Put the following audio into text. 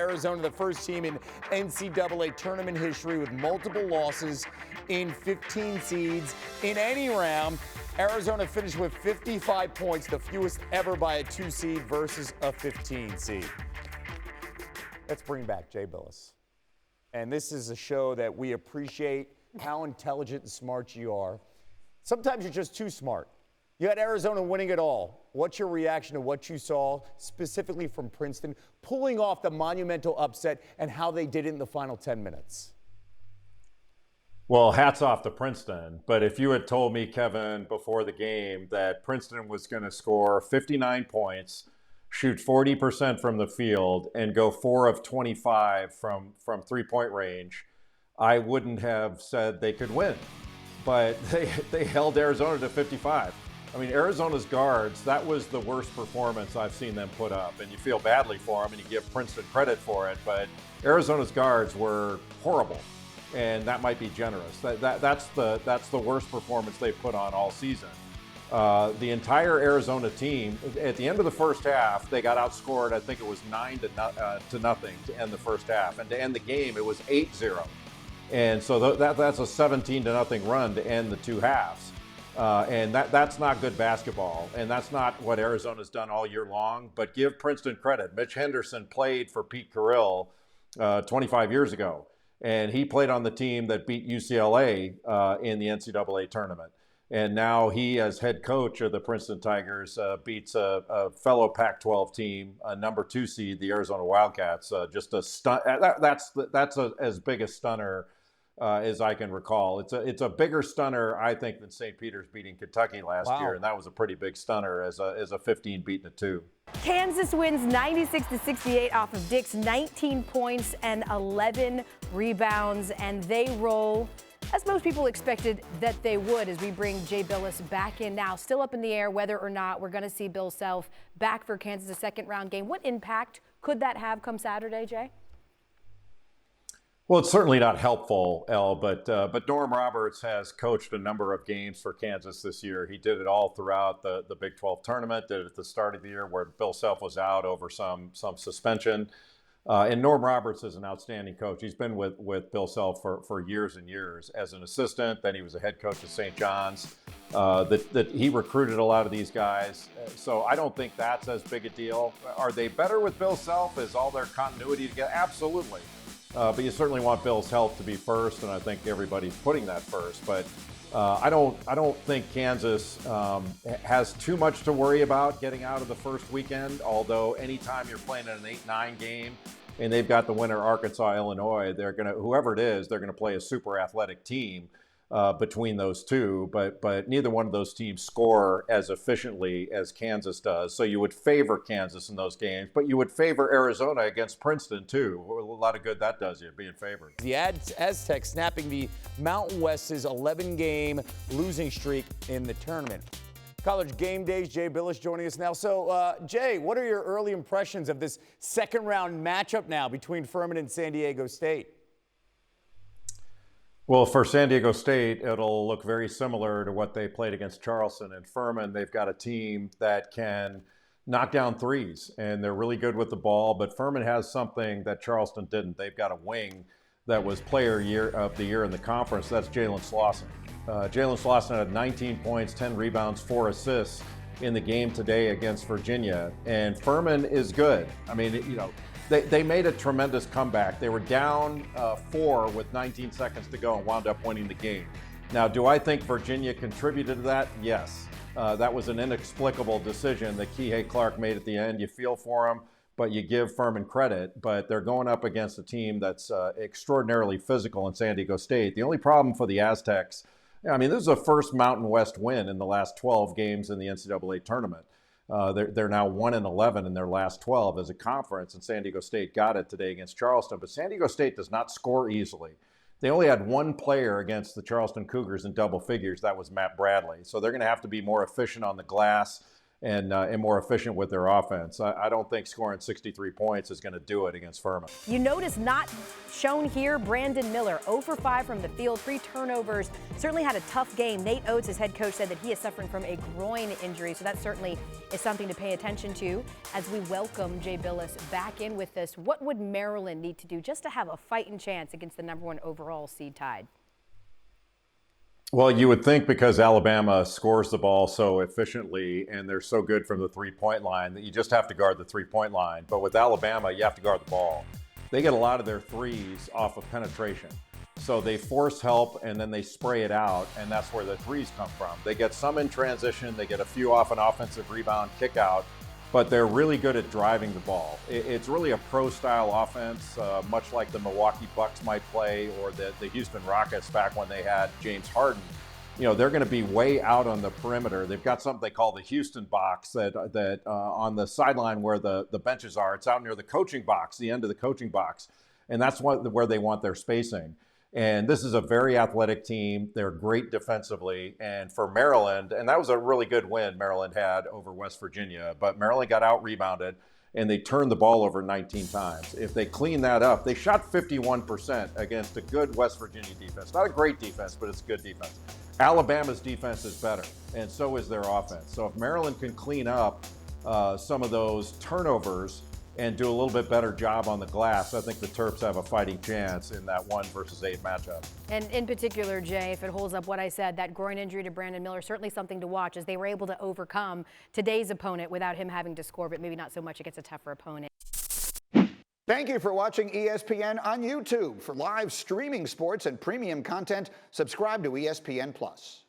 Arizona, the first team in NCAA tournament history with multiple losses in 15 seeds in any round. Arizona finished with 55 points, the fewest ever by a 2 seed versus a 15 seed. Let's bring back Jay Bilas. And this is a show that we appreciate how intelligent and smart you are. Sometimes you're just too smart. You had Arizona winning it all. What's your reaction to what you saw, specifically from Princeton, pulling off the monumental upset and how they did it in the final 10 minutes? Well, hats off to Princeton. But if you had told me, Kevin, before the game that Princeton was going to score 59 points, shoot 40% from the field, and go 4 of 25 from three-point range, I wouldn't have said they could win. But they held Arizona to 55. I mean, Arizona's guards, that was the worst performance I've seen them put up. And you feel badly for them, and you give Princeton credit for it. But Arizona's guards were horrible, and that might be generous. That's the worst performance they've put on all season. The entire Arizona team, at the end of the first half, they got outscored. I think it was 9 to nothing to end the first half, and to end the game, it was 8-0. And so that's a 17 to nothing run to end the two halves. And that's not good basketball, and that's not what Arizona's done all year long. But give Princeton credit. Mitch Henderson played for Pete Carrill 25 years ago, and he played on the team that beat UCLA in the NCAA tournament. And now he, as head coach of the Princeton Tigers, beats a fellow Pac-12 team, a number 2 seed, the Arizona Wildcats. Just a stun. That's as big a stunner as I can recall. It's a bigger stunner, I think, than St. Peter's beating Kentucky last year, and that was a pretty big stunner as a 15 beating a 2. Kansas wins 96-68 off of Dick's 19 points and 11 rebounds, and they roll as most people expected that they would, as we bring Jay Bilas back in now. Still up in the air whether or not we're going to see Bill Self back for Kansas' a second-round game. What impact could that have come Saturday, Jay? Well, it's certainly not helpful, Elle, but Norm Roberts has coached a number of games for Kansas this year. He did it all throughout the Big 12 tournament, did it at the start of the year where Bill Self was out over some suspension. And Norm Roberts is an outstanding coach. He's been with Bill Self for years and years as an assistant. Then he was a head coach at St. John's. That he recruited a lot of these guys. So I don't think that's as big a deal. Are they better with Bill Self? Is all their continuity together? Absolutely. But you certainly want Bill's health to be first, and I think everybody's putting that first. But I don't think Kansas has too much to worry about getting out of the first weekend. Although anytime you're playing in an 8-9 game and they've got the winner Arkansas, Illinois, whoever it is, they're gonna play a super athletic team between those two. But neither one of those teams score as efficiently as Kansas does. So you would favor Kansas in those games, but you would favor Arizona against Princeton too. A lot of good that does you, being favored. The Aztecs snapping the Mountain West's 11-game losing streak in the tournament. College Game Days, Jay Bilas joining us now. So, Jay, what are your early impressions of this second-round matchup now between Furman and San Diego State? Well, for San Diego State, it'll look very similar to what they played against Charleston. And Furman, they've got a team that can knock down threes, and they're really good with the ball. But Furman has something that Charleston didn't. They've got a wing that was player of the year in the conference. That's Jalen Slauson. Jalen Slauson had 19 points, 10 rebounds, 4 assists in the game today against Virginia. And Furman is good. I mean, they made a tremendous comeback. They were down 4 with 19 seconds to go and wound up winning the game. Now, do I think Virginia contributed to that? Yes. That was an inexplicable decision that Kihei Clark made at the end. You feel for him, but you give Furman credit. But they're going up against a team that's extraordinarily physical in San Diego State. The only problem for the Aztecs, I mean, this is the first Mountain West win in the last 12 games in the NCAA tournament. They're now 1-11 in their last 12 as a conference, and San Diego State got it today against Charleston. But San Diego State does not score easily. They only had one player against the Charleston Cougars in double figures. That was Matt Bradley. So they're going to have to be more efficient on the glass. and more efficient with their offense. I don't think scoring 63 points is going to do it against Furman. You notice not shown here, Brandon Miller, 0 for 5 from the field, 3 turnovers. Certainly had a tough game. Nate Oates, his head coach, said that he is suffering from a groin injury, so that certainly is something to pay attention to as we welcome Jay Bilas back in with us. What would Maryland need to do just to have a fighting chance against the #1 overall seed Tide? Well, you would think because Alabama scores the ball so efficiently and they're so good from the three-point line that you just have to guard the three-point line. But with Alabama, you have to guard the ball. They get a lot of their threes off of penetration. So they force help and then they spray it out, and that's where the threes come from. They get some in transition, they get a few off an offensive rebound, kick out, but they're really good at driving the ball. It's really a pro-style offense, much like the Milwaukee Bucks might play or the Houston Rockets back when they had James Harden. You know, they're going to be way out on the perimeter. They've got something they call the Houston box that on the sideline where the benches are. It's out near the coaching box, the end of the coaching box, and that's where they want their spacing. And this is a very athletic team. They're great defensively. And for Maryland, and that was a really good win Maryland had over West Virginia, but Maryland got out-rebounded and they turned the ball over 19 times. If they clean that up, they shot 51% against a good West Virginia defense. Not a great defense, but it's a good defense. Alabama's defense is better, and so is their offense. So if Maryland can clean up some of those turnovers and do a little bit better job on the glass, I think the Terps have a fighting chance in that 1 versus 8 matchup. And in particular, Jay, if it holds up what I said, that groin injury to Brandon Miller, certainly something to watch as they were able to overcome today's opponent without him having to score, but maybe not so much against a tougher opponent. Thank you for watching ESPN on YouTube. For live streaming sports and premium content, subscribe to ESPN+.